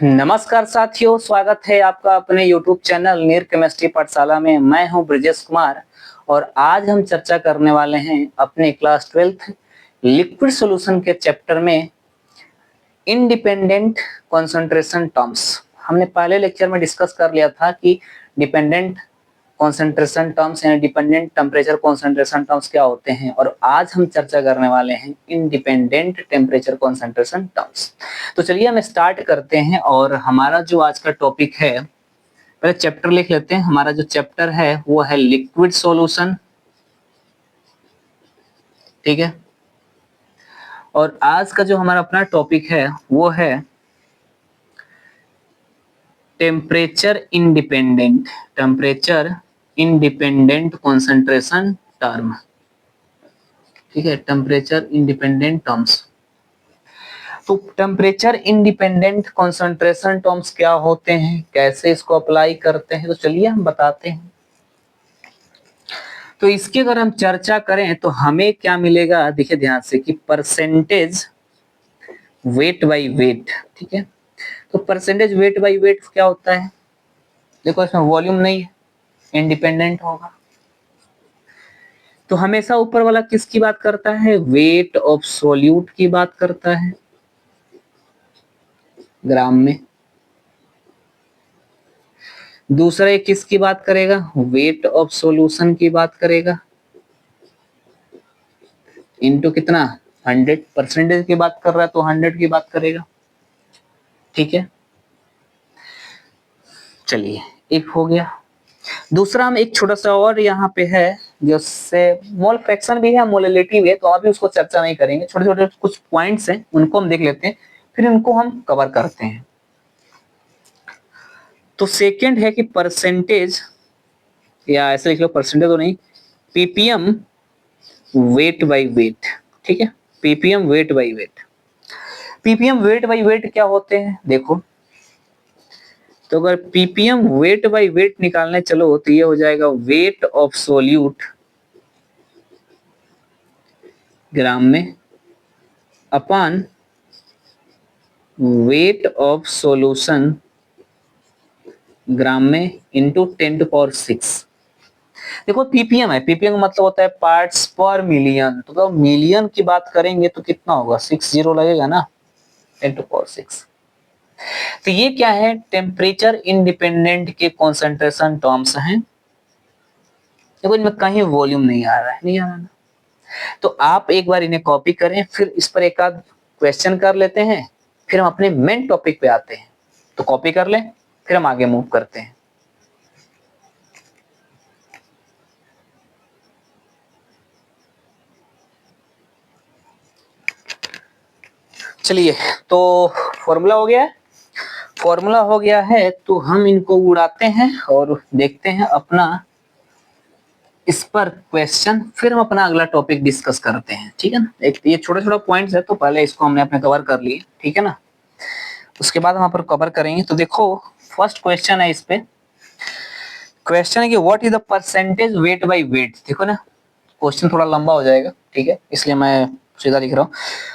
नमस्कार साथियों, स्वागत है आपका अपने YouTube चैनल नीर केमिस्ट्री पाठशाला में। मैं हूं ब्रजेश कुमार और आज हम चर्चा करने वाले हैं अपने क्लास 12th लिक्विड सॉल्यूशन के चैप्टर में इंडिपेंडेंट कंसंट्रेशन टर्म्स। हमने पहले लेक्चर में डिस्कस कर लिया था कि डिपेंडेंट कंसंट्रेशन टर्म्स या डिपेंडेंट टेम्परेचर कंसंट्रेशन टर्म्स क्या होते हैं, और आज हम चर्चा करने वाले हैं इंडिपेंडेंट टेम्परेचर कंसंट्रेशन टर्म्स। तो चलिए हम स्टार्ट करते हैं। और हमारा जो आज का टॉपिक है, पहले चैप्टर लिख लेते हैं। हमारा जो चैप्टर है वो है लिक्विड सॉल्यूशन, ठीक है। और आज का जो हमारा अपना टॉपिक है वो है टेम्परेचर इंडिपेंडेंट कंसंट्रेशन टर्म, ठीक है। Temperature independent terms. तो टेम्परेचर इंडिपेंडेंट कंसंट्रेशन टर्म्स क्या होते हैं, कैसे इसको अप्लाई करते हैं, तो चलिए हम बताते हैं। तो इसकी अगर हम चर्चा करें तो हमें क्या मिलेगा, देखिए ध्यान से, कि परसेंटेज वेट बाय वेट, ठीक है। तो परसेंटेज वेट बाय वेट क्या होता है, देखो इसमें वॉल्यूम नहीं है, इंडिपेंडेंट होगा। तो हमेशा ऊपर वाला किसकी बात करता है, वेट ऑफ सॉल्यूट की बात करता है ग्राम में। दूसरा ये किसकी बात करेगा, वेट ऑफ सॉल्यूशन की बात करेगा, इनटू कितना 100। परसेंटेज की बात कर रहा है तो 100 की बात करेगा, ठीक है। चलिए एक हो गया। दूसरा हम एक छोटा सा और यहाँ पे है, जिससे मोल फ्रैक्शन भी है, मोलैलिटी भी है, तो अभी उसको चर्चा नहीं करेंगे। छोटे छोटे कुछ पॉइंट्स हैं, उनको हम देख लेते हैं, फिर इनको हम कवर करते हैं। तो सेकंड है कि परसेंटेज, या ऐसे लिख लो, परसेंटेज तो नहीं, पीपीएम वेट बाय वेट, ठीक है। Ppm wait by wait. Ppm wait by wait क्या होते हैं, देखो। तो अगर पीपीएम वेट बाय वेट निकालने चलो तो ये हो जाएगा वेट ऑफ सॉल्यूट ग्राम में अपॉन वेट ऑफ सॉल्यूशन ग्राम में इंटू 10⁶। देखो पीपीएम है, पीपीएम का मतलब होता है पार्ट्स पर मिलियन। तो मिलियन की बात करेंगे तो कितना होगा, 60 लगेगा ना, 10⁶। तो ये क्या है, टेम्परेचर इंडिपेंडेंट के कॉन्सेंट्रेशन टर्म्स हैं। देखो इनमें कहीं वॉल्यूम नहीं आ रहा है, नहीं आ रहा ना। तो आप एक बार इन्हें कॉपी करें, फिर इस पर एक आध क्वेश्चन कर लेते हैं, फिर हम अपने मेन टॉपिक पे आते हैं। तो कॉपी कर लें, फिर हम आगे मूव करते हैं। चलिए, तो फॉर्मूला हो गया है। फॉर्मूला हो गया है तो हम इनको उड़ाते हैं और देखते हैं अपना इस पर क्वेश्चन, फिर हम अपना अगला टॉपिक डिस्कस करते हैं, ठीक है ना। एक ये छोटा छोटा पॉइंट्स है, तो पहले इसको हमने अपने कवर कर लिए, ठीक है ना। उसके बाद हम यहाँ पर कवर करेंगे। तो देखो फर्स्ट क्वेश्चन है, इस पे क्वेश्चन है कि what is the percentage weight by wait. देखो ना, क्वेश्चन थोड़ा लंबा हो जाएगा, ठीक है, इसलिए मैं सीधा लिख रहा हूँ।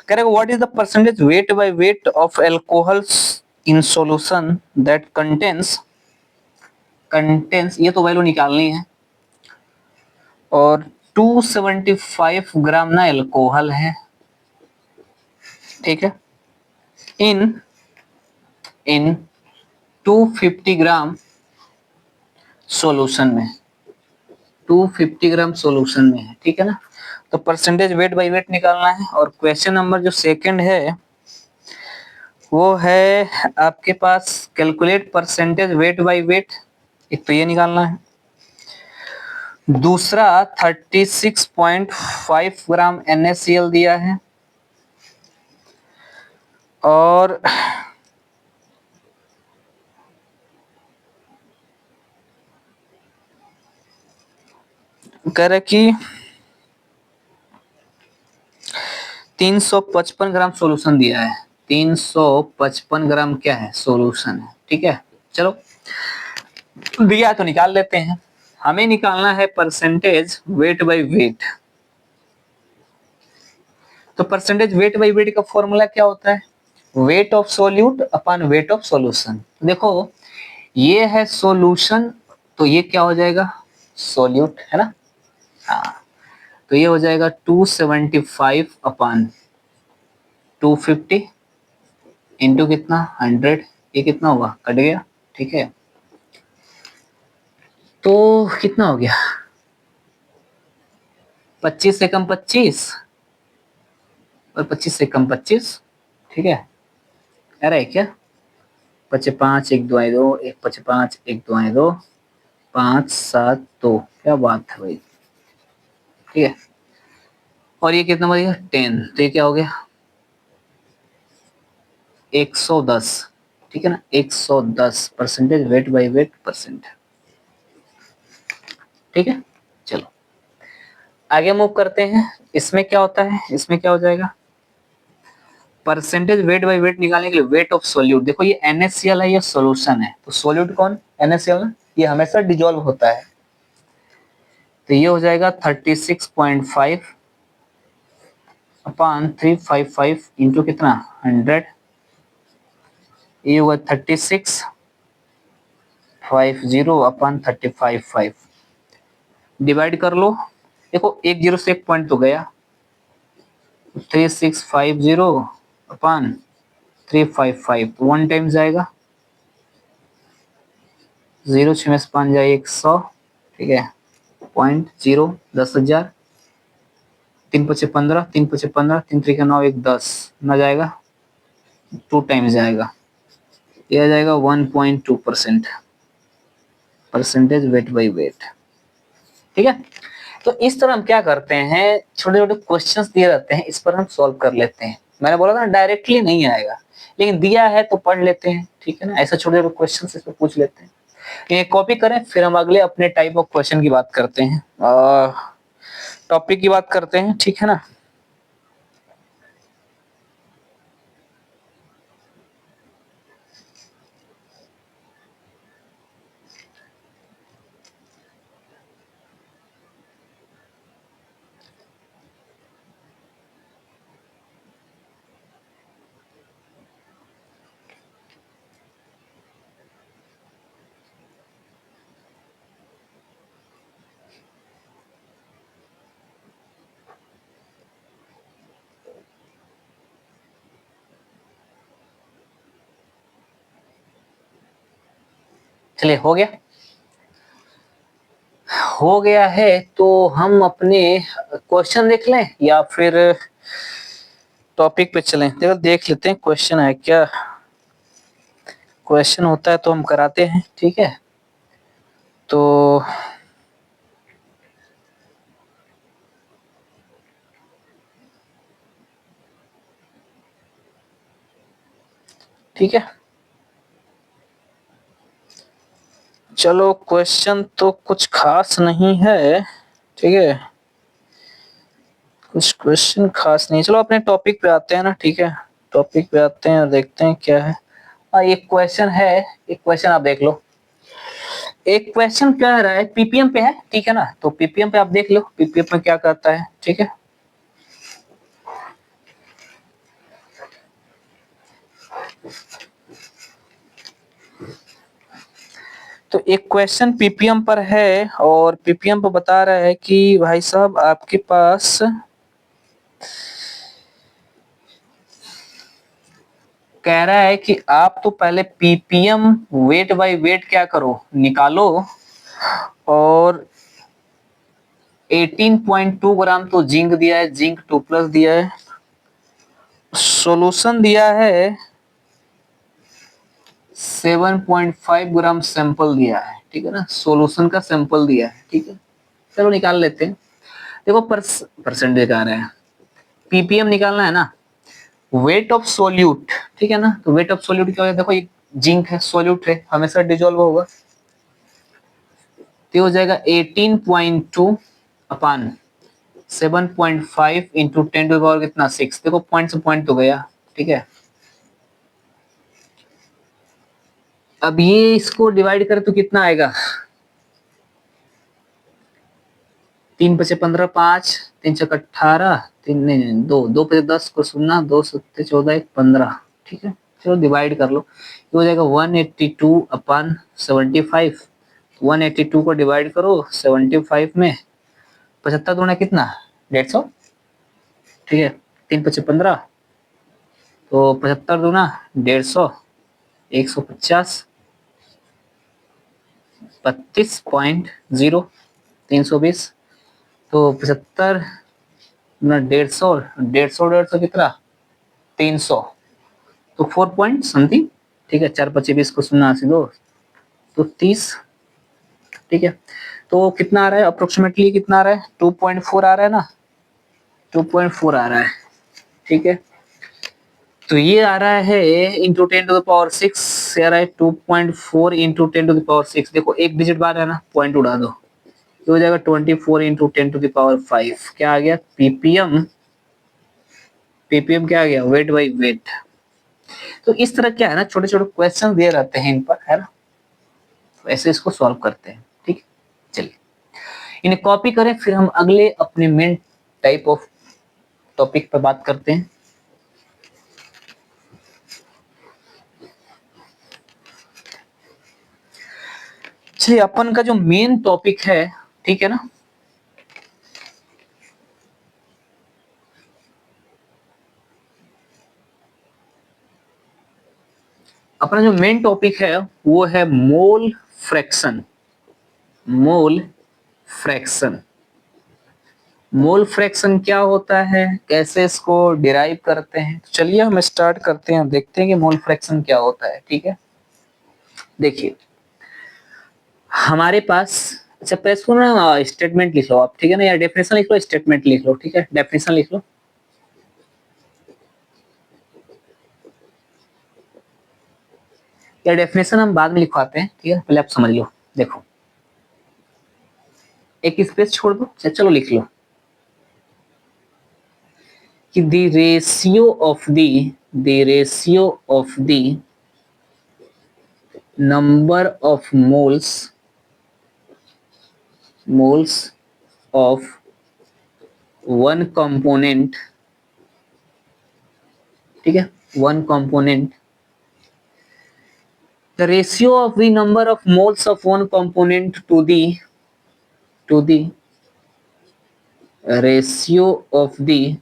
कह रहे what is the percentage weight by weight of alcohols in solution that contains, ये तो वैल्यू निकालनी है। और 275 ग्राम ना अल्कोहल है, ठीक है, इन 250 ग्राम सॉल्यूशन में, 250 ग्राम सॉल्यूशन में है, ठीक है ना। तो परसेंटेज वेट बाय वेट निकालना है। और क्वेश्चन नंबर जो सेकंड है वो है आपके पास calculate percentage weight by weight, एक तो ये निकालना है। दूसरा 36.5 ग्राम NaCl दिया है, और कह रहे कि 355 ग्राम सॉल्यूशन दिया है। 355 ग्राम क्या है, सॉल्यूशन है, ठीक है। चलो दिया तो निकाल लेते हैं। हमें निकालना है परसेंटेज वेट बाय वेट। तो परसेंटेज वेट बाय वेट का फॉर्मूला क्या होता है, weight of solute upon weight of solution. देखो ये है सॉल्यूशन, तो ये क्या हो जाएगा, सोल्यूट है ना। हाँ, तो ये हो जाएगा 275 अपॉन 250 इंटू कितना 100, ये कितना होगा, कट गया, ठीक है। तो कितना हो गया, 25 से कम 25 और 25 से कम 25, ठीक है। कह रहा है क्या, 55 1 2 2 1 55 1 2 2 5 7 2, क्या बात है भाई, ठीक है। और ये कितना बन गया 10, तो ये क्या हो गया 110, ठीक है ना, 110 percentage weight by wait percent, ठीक है। चलो आगे मूव करते हैं। इसमें क्या होता है, इसमें क्या हो जाएगा, परसेंटेज वेट बाई वेट निकालने के लिए वेट ऑफ सोल्यूट। देखो ये NaCl है, ये सॉल्यूशन है, तो सोल्यूट कौन, NaCl, ये हमेशा डिजोल्व होता है। तो ये हो जाएगा 36.5 अपॉन 355 इंटू कितना 100, ये होगा 3650 अपॉन 355, डिवाइड कर लो। देखो एक जीरो से एक पॉइंट तो गया, 3650 अपॉन 355, वन टाइम जाएगा, 0 6 में से 5 जाए 100, ठीक है, 0.0 10,000, 3 पचे 15 3 पचे 15 3 3 9 1 10 ना जाएगा, 2 टाइम्स जाएगा, ये आ जाएगा 1.2% परसेंटेज वेट बाई वेट, ठीक है। तो इस तरह हम क्या करते हैं, छोटे छोटे क्वेश्चंस दिए रहते हैं, इस पर हम सॉल्व कर लेते हैं। मैंने बोला था ना डायरेक्टली नहीं आएगा, लेकिन दिया है तो पढ़ लेते हैं, ठीक है ना, ऐसा छोटे छोटे क्वेश्चंस इस पर पूछ लेते हैं। ये कॉपी करें, फिर हम अगले अपने टाइप ऑफ क्वेश्चन की बात करते हैं, टॉपिक की बात करते हैं, ठीक है ना। चलिए हो गया है, तो हम अपने क्वेश्चन देख लें या फिर टॉपिक पे चलें। देखो देख लेते हैं क्वेश्चन है क्या, क्वेश्चन होता है तो हम कराते हैं, ठीक है। तो ठीक है, चलो क्वेश्चन तो कुछ खास नहीं है, ठीक है, कुछ क्वेश्चन खास नहीं। चलो अपने टॉपिक पे आते हैं ना, ठीक है, टॉपिक पे आते हैं और देखते हैं क्या है। एक क्वेश्चन है, एक क्वेश्चन आप देख लो। एक क्वेश्चन कह रहा है पीपीएम पे है, ठीक है ना, तो पीपीएम पे आप देख लो पीपीएम में क्या करता है, ठीक है। तो एक क्वेश्चन पीपीएम पर है और पीपीएम पर बता रहा है कि भाई साहब आपके पास कह रहा है कि आप तो पहले पीपीएम वेट बाय वेट क्या करो निकालो, और 18.2 ग्राम तो जिंक दिया है, जिंक 2+ दिया है, सॉल्यूशन दिया है 7.5 ग्राम सैंपल दिया है, ठीक है ना, सॉल्यूशन का सैंपल दिया है, ठीक है। चलो निकाल लेते हैं। देखो परसेंटेज आ रहा है, पीपीएम निकालना है ना, वेट ऑफ सोल्यूट, ठीक है ना, तो वेट ऑफ सोल्यूट क्या होगा, देखो ये जिंक है, सोल्यूट है, हमेशा डिजोल्व होगा, तो हो जाएगा 18.2 अपान 7.5 इंटू 10 टू पावर कितना 6, देखो पॉइंट से पॉइंट तो गया, ठीक है। अब ये इसको डिवाइड कर तो कितना आएगा, 3 पचे 15 5 3 छक 18 3 नहीं 2 2 पचे 10 को 0 2 7 14 1 15, ठीक है, चलो डिवाइड कर लो, ये हो जाएगा 182/75। 182 को डिवाइड करो 75 में, 75 दूना कितना, 150, ठीक है, 3×5 = 15, तो 75 दूना 150, 150, 32.0, 320, तो 75 दूना 150, 150 कितना, 300, तो 4 पॉइंट समथिंग, ठीक है, 4×25 को 0 तो 30, ठीक है, तो कितना आ रहा है अप्रोक्सीमेटली, कितना आ रहा है, 2.4 आ रहा है ना, 2.4 आ रहा है, ठीक है, तो ये आ रहा है इंटू 10⁶ आ रहा है 2.4 इंटू 10⁶, देखो एक डिजिट बाद है ना, पॉइंट उड़ा दो, ये हो जाएगा 24 इंटू 10⁵, क्या आ गया, पीपीएम, पीपीएम क्या आ गया, वेट बाई वेट। तो इस तरह क्या है ना, छोटे छोटे क्वेश्चन दिए रहते हैं इन पर, है ना, तो ऐसे इसको सॉल्व करते हैं, ठीक, चलिए इन्हें कॉपी करें, फिर हम अगले अपने मेन टाइप ऑफ टॉपिक पर बात करते हैं। चलिए अपन का जो मेन टॉपिक है, ठीक है ना, अपना जो मेन टॉपिक है वो है mole fraction. Mole fraction, mole fraction क्या होता है, कैसे इसको डिराइव करते हैं, तो चलिए हम स्टार्ट करते हैं, देखते हैं कि मोल फ्रैक्शन क्या होता है, ठीक है। देखिए हमारे पास, अच्छा पहले इसको ना स्टेटमेंट लिख लो आप, ठीक है ना, या डेफिनेशन लिख लो, स्टेटमेंट लिख लो, ठीक है, डेफिनेशन लिख लो, या डेफिनेशन हम बाद में लिखवाते हैं, ठीक है, पहले आप समझ लो। देखो एक स्पेस छोड़ दो, चलो लिख लो कि the ratio of the number of moles of one component, ठीक है, one component, the ratio of the number of moles of one component to the ratio of the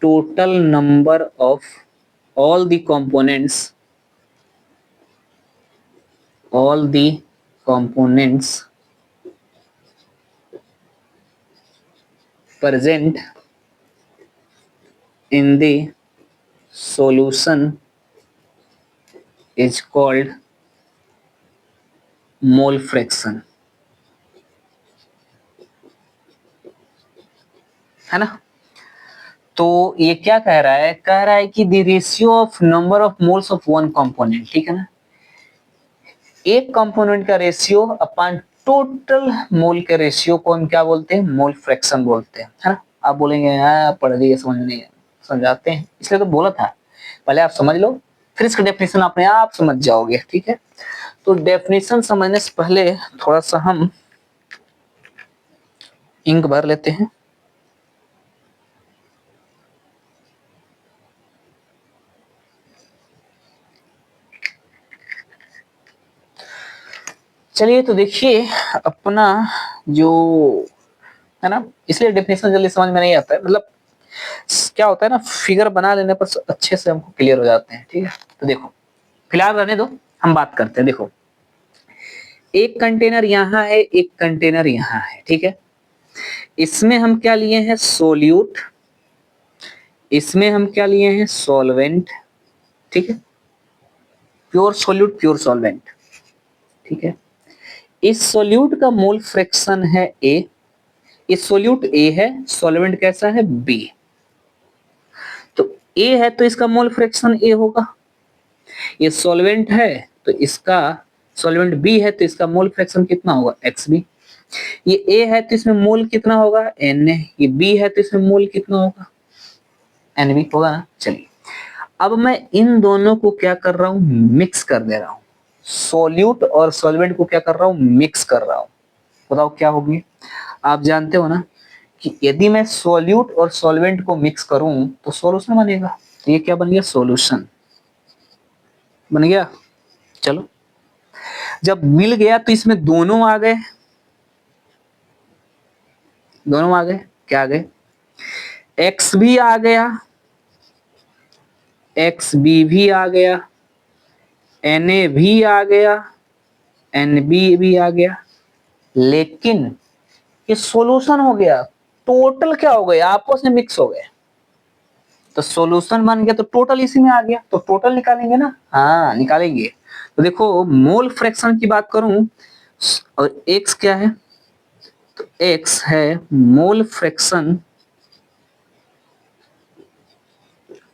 total number of all the components present in the solution is called mole fraction, है ना। तो ये क्या कह रहा है, कह रहा है कि the ratio of number of moles of one component, ठीक है ना, एक कंपोनेंट का रेशियो अपन टोटल मोल के रेशियो को हम क्या बोलते हैं, मोल फ्रैक्शन बोलते हैं, है ना। आप बोलेंगे हाँ पढ़ दिए, समझ नहीं है, समझाते हैं, इसलिए तो बोला था, पहले आप समझ लो, फिर इसका डेफिनेशन अपने आप समझ जाओगे, ठीक है। तो डेफिनेशन समझने से पहले थोड़ा सा हम इंक भर लेते हैं। चलिए तो देखिए अपना जो है ना, इसलिए डेफिनेशन जल्दी समझ में नहीं आता है, मतलब क्या होता है ना, फिगर बना लेने पर अच्छे से हमको क्लियर हो जाते हैं, ठीक है। तो देखो फिलहाल रहने दो, हम बात करते हैं। देखो एक कंटेनर यहाँ है, एक कंटेनर यहाँ है, ठीक है, इसमें हम क्या लिए हैं, सोल्यूट, इसमें हम क्या लिए हैं, सॉल्वेंट, ठीक है, प्योर सोल्यूट प्योर सॉल्वेंट, ठीक है। इस सोल्यूट का मोल फ्रैक्शन है ए, इस सोल्यूट ए है, सॉल्वेंट कैसा है बी, तो ए है तो इसका मोल फ्रैक्शन ए होगा, ये सॉल्वेंट है तो इसका, सॉल्वेंट बी है तो इसका मोल फ्रैक्शन कितना होगा, एक्स बी, ये ए है तो इसमें मोल कितना होगा, एन ए, ये बी है तो इसमें मोल कितना होगा, एन बी होगा ना। चलिए अब मैं इन दोनों को क्या कर रहा हूं, मिक्स कर दे रहा हूं, सॉल्यूट और सॉल्वेंट को क्या कर रहा हूं, मिक्स कर रहा हूं, बताओ क्या होगी। आप जानते हो ना कि यदि मैं सॉल्यूट और सॉल्वेंट को मिक्स करूं तो सॉल्यूशन बनेगा। तो ये क्या बन गया, सॉल्यूशन बन गया। चलो, जब मिल गया तो इसमें दोनों आ गए, दोनों आ गए, क्या आ गए, एक्स भी आ गया, एक्स बी भी आ गया, एन ए भी आ गया, एन बी भी आ गया, लेकिन ये सॉल्यूशन हो गया। टोटल क्या हो गया, आपस में मिक्स हो गए, तो सॉल्यूशन बन गया, तो टोटल इसी में आ गया, तो टोटल निकालेंगे ना, हाँ निकालेंगे। तो देखो मोल फ्रैक्शन की बात करूं और एक्स क्या है, तो एक्स है mole fraction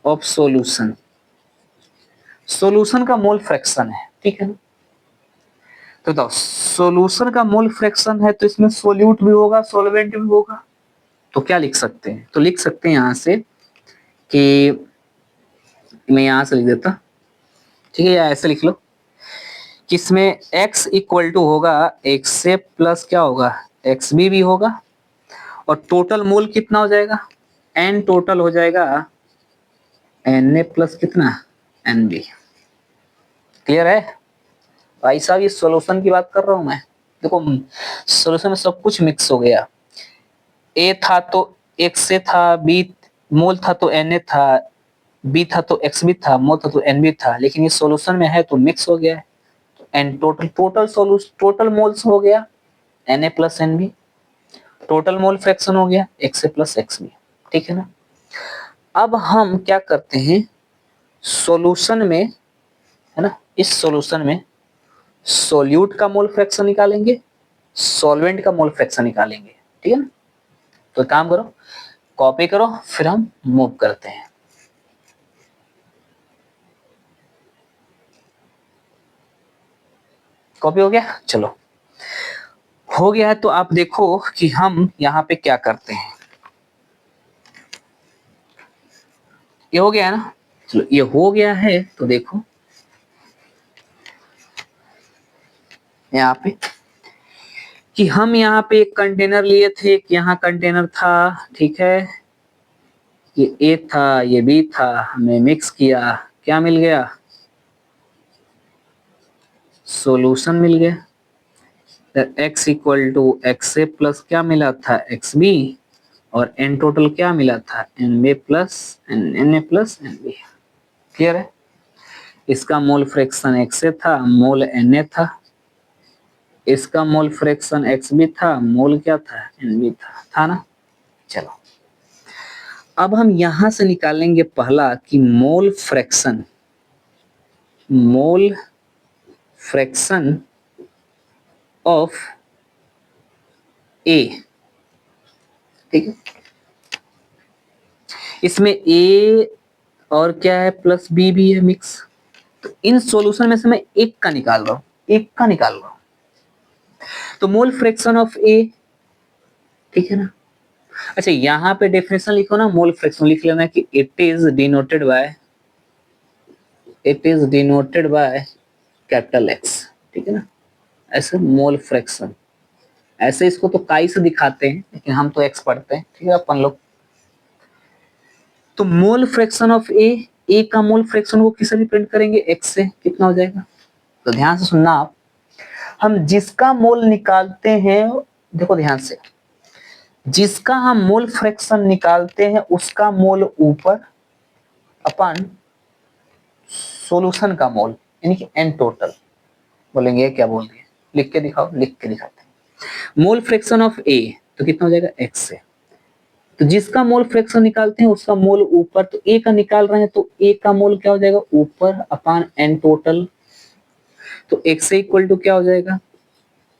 of solution, solution का मोल फ्रैक्शन है, ठीक है ना। तो बताओ सॉल्यूशन का मोल फ्रैक्शन है तो इसमें सोल्यूट भी होगा, सॉल्वेंट भी होगा, तो क्या लिख सकते हैं, तो लिख सकते हैं यहां से कि मैं यहां से लिख देता, ठीक है, या ऐसे लिख लो कि इसमें x इक्वल टू होगा एक्स से प्लस क्या होगा, एक्स भी होगा, और टोटल मोल कितना हो जाएगा, n टोटल हो जाएगा एन ए प्लस कितना, एन बी। क्लियर है भाई साहब, ये सॉल्यूशन की बात कर रहा हूं मैं। देखो सॉल्यूशन में सब कुछ मिक्स हो गया, ए था तो एक्स से था, बी मोल था तो एन ए था, बी था तो एक्स भी था, मोल था तो एन बी था, लेकिन ये सॉल्यूशन में है तो मिक्स हो गया है, and total solution total moles हो गया n A plus n B, total mole fraction हो गया x A plus x B, ठीक है ना। अब हम क्या करते हैं, सॉल्यूशन में है ना, इस सॉल्यूशन में सोल्यूट का मोल फ्रैक्शन निकालेंगे, सॉल्वेंट का मोल फ्रैक्शन निकालेंगे, ठीक है ना। तो काम करो, कॉपी करो, फिर हम मूव करते हैं। कॉपी हो गया, चलो हो गया है, तो आप देखो कि हम यहाँ पे क्या करते हैं। ये हो गया है ना, चलो ये हो गया है, तो देखो यहाँ पे कि हम यहाँ पे एक कंटेनर लिए थे, एक यहाँ कंटेनर था, ठीक है, ये ए था ये बी था, हमने मिक्स किया, क्या मिल गया, सॉल्यूशन मिल गया। x equal to x A plus क्या मिला था, एक्स बी, और एन टोटल क्या मिला था, n B plus n A plus n B. Clear है, इसका मोल फ्रैक्शन एक्स ए था, मोल एन ए था, इसका मोल फ्रैक्शन एक्स बी था, मोल क्या था, एन बी था ना। चलो अब हम यहां से निकालेंगे पहला कि मोल फ्रैक्शन ऑफ ए, ठीक है, इसमें ए और क्या है प्लस बी भी है मिक्स, तो इन सॉल्यूशन में से मैं एक का निकाल रहा हूं, एक का निकाल रहा हूं, तो मोल फ्रैक्शन ऑफ ए, ठीक है ना। अच्छा यहां पे डेफिनेशन लिखो ना, मोल फ्रैक्शन लिख लेना कि it is denoted by capital x, ठीक है ना, ऐसे मोल फ्रैक्शन, ऐसे इसको तो काई से दिखाते हैं, लेकिन हम तो एक्स पढ़ते हैं, ठीक है अपन लोग। तो मोल फ्रैक्शन ऑफ ए का मोल फ्रैक्शन को किससे रिप्रेजेंट करेंगे, एक्स से, कितना हो जाएगा, तो ध्यान से सुनना आप, हम जिसका मोल निकालते हैं, देखो ध्यान से, जिसका हम मोल फ्रैक्शन निकालते हैं उसका मोल ऊपर अपन सॉल्यूशन का मोल, यानी कि एन टोटल बोलेंगे, क्या बोल दिए, लिख के दिखाओ, लिख के दिखाते हैं, मोल फ्रैक्शन ऑफ ए तो कितना हो जाएगा, एक्स से, तो जिसका मोल फ्रैक्शन निकालते हैं उसका मोल ऊपर, तो ए का निकाल रहे हैं तो ए का मोल क्या हो जाएगा, ऊपर अपान एन टोटल, तो एक्स से इक्वल टू क्या हो जाएगा,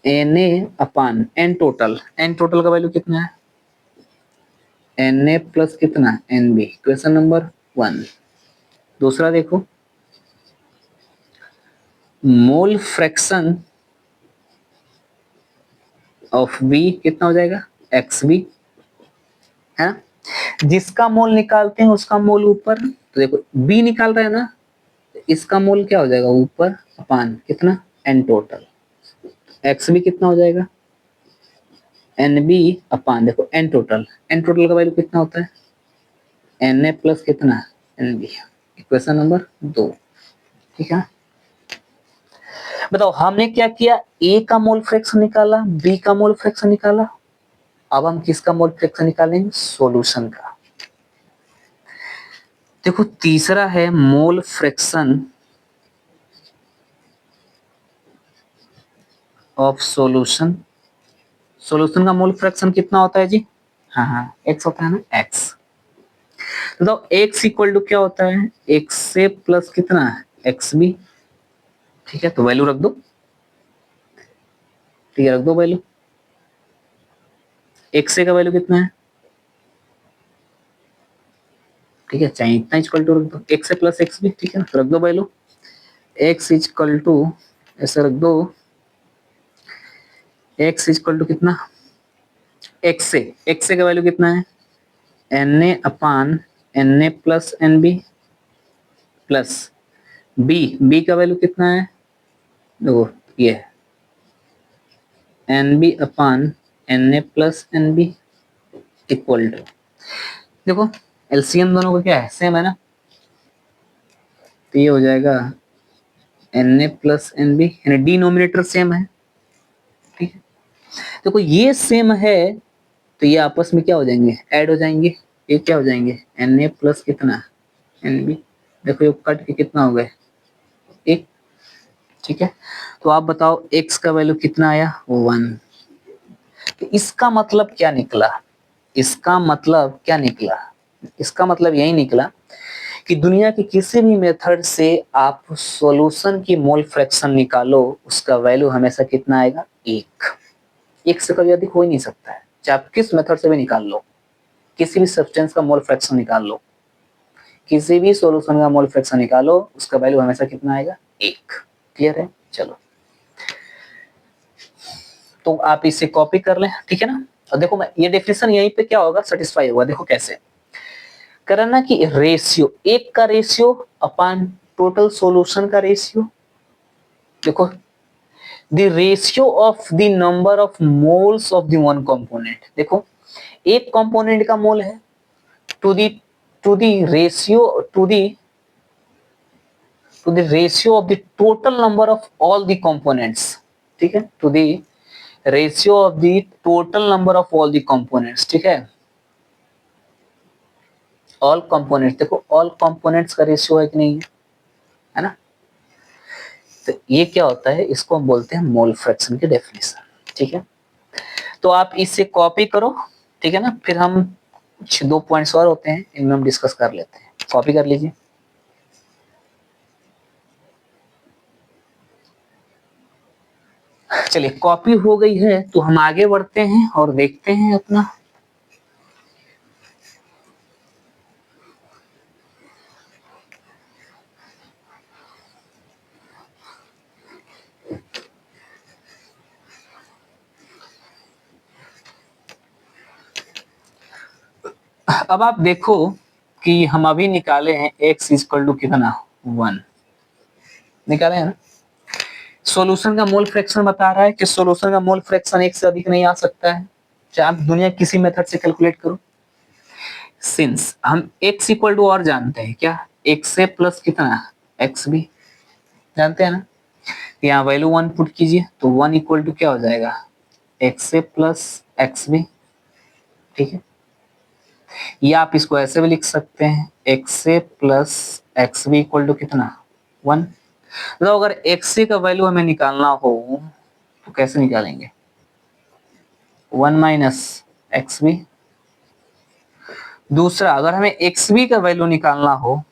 n A upon n total, n total का वैल्यू कितना है, एन ए प्लस कितना, एन बी, क्वेश्चन नंबर 1। दूसरा देखो, मोल फ्रैक्शन ऑफ बी कितना हो जाएगा, एक्स बी, है ना, जिसका मोल निकालते हैं उसका मोल ऊपर, तो देखो बी निकाल रहे हैं ना, इसका मोल क्या हो जाएगा, ऊपर अपान कितना, एन टोटल, एक्स भी कितना हो जाएगा, NB अपान, देखो n टोटल, n टोटल का वैल्यू कितना होता है Na प्लस कितना NB, इक्वेशन नंबर 2, ठीक है। बताओ हमने क्या किया, A का मोल फ्रैक्शन निकाला, B का मोल फ्रैक्शन निकाला, अब हम किसका मोल फ्रैक्शन निकालेंगे, सॉल्यूशन का। देखो तीसरा है mole fraction of solution. Solution का मोल फ्रैक्शन कितना होता है जी, हाँ x होता है ना, x। तो x इक्वल टू क्या होता है, x से प्लस कितना एक्स बी, ठीक है। तो वैल्यू रख दो, ठीक है, रख दो वैल्यू। x का वैल्यू कितना है, ठीक है, चाहे इतना इक्वल टू रख दो, x से प्लस एक्स बी, ठीक है, तो रख दो वैल्यू। x इक्वल टू ऐसे रख दो, x इक्वल टू कितना, x से का वैल्यू कितना है Na upon Na plus n B plus b का वैल्यू कितना है, देखो ये n B upon Na plus n B equal to, देखो एलसीएम दोनों का क्या है, सेम है ना, तो ये हो जाएगा Na प्लस एन बी, यानी डिनोमिनेटर सेम है, ठीक है। देखो ये सेम है तो ये आपस में क्या हो जाएंगे, ऐड हो जाएंगे, ये क्या हो जाएंगे Na प्लस कितना एन बी, देखो ये कट के कितना हो गए एक, ठीक है। तो आप बताओ x का वैल्यू कितना आया 1। तो इसका मतलब क्या निकला, इसका मतलब क्या निकला, इसका मतलब यही निकला कि दुनिया के किसी भी मेथड से आप सॉल्यूशन की मोल फ्रैक्शन निकालो, उसका वैल्यू हमेशा कितना आएगा, एक से कभी अधिक हो ही नहीं सकता है, चाहे आप किस मेथड से भी निकाल लो, किसी भी सब्सटेंस का मोल फ्रैक्शन निकाल लो, किसी भी सॉल्यूशन का मोल फ्रैक्शन निकालो, उसका वैल्यू हमेशा कितना आएगा, एक। क्लियर है, चलो तो आप इसे कॉपी कर लें, ठीक है ना। और देखो मैं ये डेफिनेशन यहीं पे क्या होगा, सेटिस्फाई होगा। देखो कैसे करना कि रेशियो, एक का रेशियो अपान टोटल सॉल्यूशन का रेशियो, देखो the ratio of the number of moles of the one component, देखो एक कंपोनेंट का मोल है to the ratio to the ratio of the total number of all the components, ठीक है, to the ratio of the total number of all the components, ठीक है। All components, देखो all components का ratio है कि नहीं है ना, तो ये क्या होता है, इसको हम बोलते हैं मोल फ्रैक्शन की डेफिनेशन, ठीक है। तो आप इसे कॉपी करो, ठीक है ना, फिर हम कुछ 2 पॉइंट्स और होते हैं, इनमें हम डिस्कस कर लेते हैं, कॉपी कर लीजिए। चलिए कॉपी हो गई है तो हम आगे बढ़ते हैं और देखते हैं अपना अब आप देखो कि हम अभी निकाले हैं x इक्वल टू कितना 1 निकाले हैं ना। सॉल्यूशन का मोल फ्रैक्शन बता रहा है कि सॉल्यूशन का मोल फ्रैक्शन एक से अधिक नहीं आ सकता है, चाहे आप दुनिया किसी मेथड से कैलकुलेट करो। सिंस हम x इक्वल टू और जानते हैं क्या, x से प्लस कितना एक्स भी जानते हैं ना, यहाँ वैल्यू 1 पुट कीजिए तो 1 इक्वल टू क्या हो जाएगा, x से प्लस एक्स भी, ठीक है। या आप इसको ऐसे भी लिख सकते हैं x से प्लस एक्स भी इक्वल टू कितना 1। तो अगर x का वैल्यू हमें निकालना हो तो कैसे निकालेंगे, 1 माइनस एक्स बी। दूसरा अगर हमें एक्स बी का वैल्यू निकालना हो,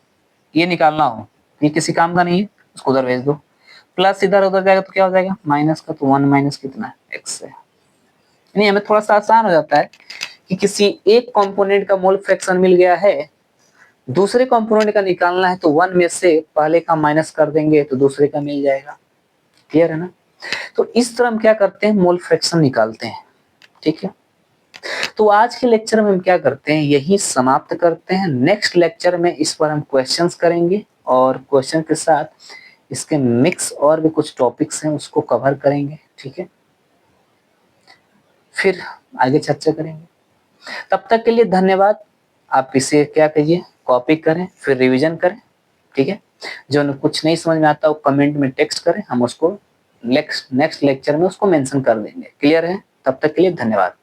ये निकालना हो, ये किसी काम का नहीं है, उसको उधर भेज दो, प्लस इधर उधर जाएगा तो क्या हो जाएगा माइनस का, तो 1 माइनस कितना एक्स से। नहीं हमें थोड़ा सा आसान हो जाता है कि किसी एक कंपोनेंट का मोल फ्रैक्शन मिल गया है, दूसरे कंपोनेंट का निकालना है तो 1 में से पहले का माइनस कर देंगे तो दूसरे का मिल जाएगा। क्लियर है ना। तो इस तरह हम क्या करते हैं, मोल फ्रैक्शन निकालते हैं, ठीक है। तो आज के लेक्चर में हम क्या करते हैं, यही समाप्त करते हैं। नेक्स्ट लेक्चर में इस पर हम क्वेश्चंस करेंगे और क्वेश्चन के साथ इसके मिक्स और भी कुछ टॉपिक्स हैं उसको कवर करेंगे, ठीक है। फिर आगे चर्चा करेंगे। तब तक के लिए धन्यवाद। आप इसे क्या करिए, कॉपी करें, फिर रिवीजन करें, ठीक है। जो कुछ नहीं समझ में आता वो कमेंट में टेक्स्ट करें, हम उसको नेक्स्ट लेक्चर में उसको मेंशन कर देंगे। क्लियर है? तब तक के लिए धन्यवाद।